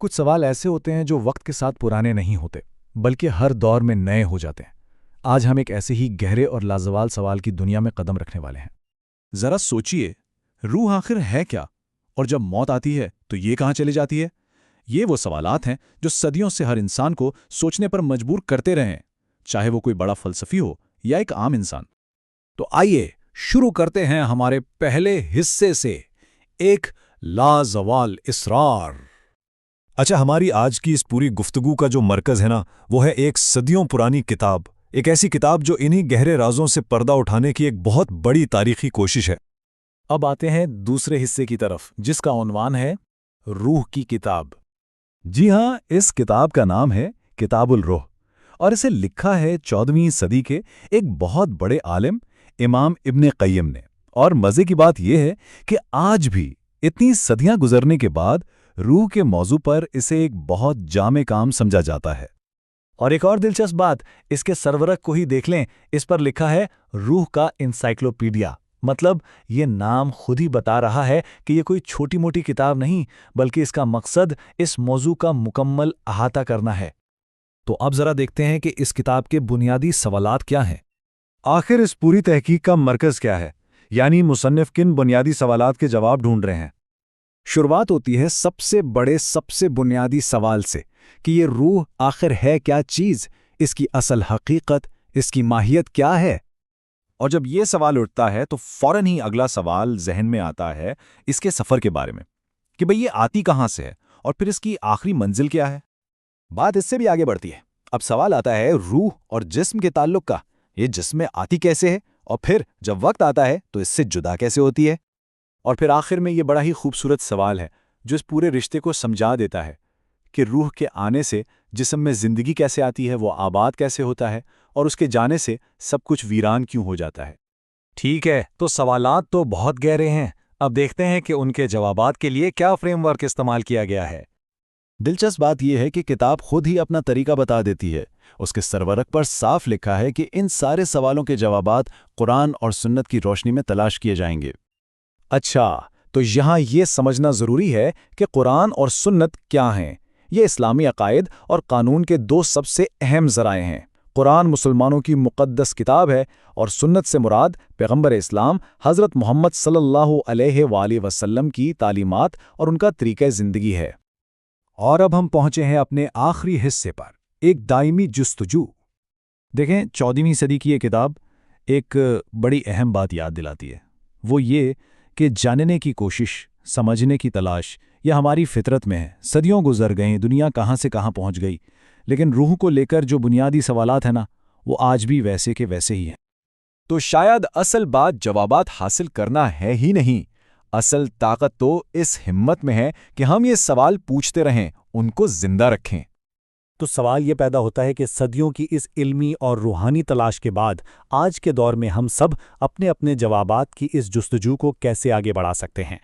कुछ सवाल ऐसे होते हैं जो वक्त के साथ पुराने नहीं होते, बल्कि हर दौर में नए हो जाते हैं। आज हम एक ऐसे ही गहरे और लाजवाब सवाल की दुनिया में कदम रखने वाले हैं। जरा सोचिए, रूह आखिर है क्या? और जब मौत आती है तो ये कहाँ चली जाती है? ये वो सवालात हैं जो सदियों से हर इंसान को सोचने पर मजबूर करते रहे हैं, चाहे वो कोई बड़ा फलसफी हो या एक आम इंसान। तो आइए शुरू करते हैं हमारे पहले हिस्से से, एक लाजवाल इसरार। अच्छा, हमारी आज की इस पूरी गुफ्तगू का जो मरकज़ है ना, वो है एक सदियों पुरानी किताब, एक ऐसी किताब जो इन्हीं गहरे राजों से पर्दा उठाने की एक बहुत बड़ी तारीखी कोशिश है। अब आते हैं दूसरे हिस्से की तरफ, जिसका उन्वान है रूह की किताब। जी हाँ, इस किताब का नाम है किताबुल रूह और इसे लिखा है 14वीं सदी के एक बहुत बड़े आलिम इमाम इब्ने क़य्यिम ने। और मज़े की बात यह है कि आज भी इतनी सदियां गुजरने के बाद रूह के मौजू पर इसे एक बहुत जामे काम समझा जाता है। और एक और दिलचस्प बात, इसके सरवरक को ही देख लें, इस पर लिखा है रूह का इंसाइक्लोपीडिया। मतलब ये नाम खुद ही बता रहा है कि ये कोई छोटी मोटी किताब नहीं, बल्कि इसका मकसद इस मौजू का मुकम्मल अहाता करना है। तो अब जरा देखते हैं कि इस किताब के बुनियादी सवालात क्या हैं। आखिर इस पूरी तहकीक का मरकज़ क्या है, यानी मुसन्निफ किन बुनियादी सवालात के जवाब ढूंढ रहे हैं। शुरुआत होती है सबसे बड़े, सबसे बुनियादी सवाल से कि ये रूह आखिर है क्या चीज़, इसकी असल हकीकत, इसकी माहियत क्या है। और जब ये सवाल उठता है तो फौरन ही अगला सवाल जहन में आता है इसके सफ़र के बारे में, कि भाई ये आती कहाँ से है और फिर इसकी आखिरी मंजिल क्या है। बात इससे भी आगे बढ़ती है। अब सवाल आता है रूह और जिस्म के ताल्लुक का। ये जिस्म में आती कैसे है, और फिर जब वक्त आता है तो इससे जुदा कैसे होती है। और फिर आखिर में ये बड़ा ही खूबसूरत सवाल है जो इस पूरे रिश्ते को समझा देता है कि रूह के आने से जिस्म में ज़िंदगी कैसे आती है, वो आबाद कैसे होता है, और उसके जाने से सब कुछ वीरान क्यों हो जाता है। ठीक है, तो सवालात तो बहुत गहरे हैं। अब देखते हैं कि उनके जवाबात के लिए क्या फ्रेमवर्क इस्तेमाल किया गया है। दिलचस्प बात यह है कि किताब खुद ही अपना तरीका बता देती है। उसके सरवरक पर साफ लिखा है कि इन सारे सवालों के जवाबात कुरान और सुन्नत की रोशनी में तलाश किए जाएंगे। अच्छा, तो यहाँ ये समझना ज़रूरी है कि कुरान और सुन्नत क्या हैं। ये इस्लामी अकायद और कानून के दो सबसे अहम ज़राए हैं। कुरान मुसलमानों की मुक़द्दस किताब है और सुन्नत से मुराद पैगंबर इस्लाम हज़रत मोहम्मद सल्लल्लाहु अलैहि वसल्लम की तालीमात और उनका तरीक़े ज़िंदगी है। और अब हम पहुँचे हैं अपने आखिरी हिस्से पर, एक दायमी जुस्तजू। देखें, 14वीं सदी की ये किताब एक बड़ी अहम बात याद दिलाती है। वो ये कि जानने की कोशिश, समझने की तलाश, यह हमारी फितरत में है। सदियों गुजर गए, दुनिया कहाँ से कहाँ पहुँच गई, लेकिन रूह को लेकर जो बुनियादी सवालात हैं ना, वो आज भी वैसे के वैसे ही हैं। तो शायद असल बात जवाबात हासिल करना है ही नहीं, असल ताकत तो इस हिम्मत में है कि हम ये सवाल पूछते रहें, उनको जिंदा रखें। तो सवाल ये पैदा होता है कि सदियों की इस इल्मी और रूहानी तलाश के बाद आज के दौर में हम सब अपने अपने जवाबात की इस जुस्तजू को कैसे आगे बढ़ा सकते हैं।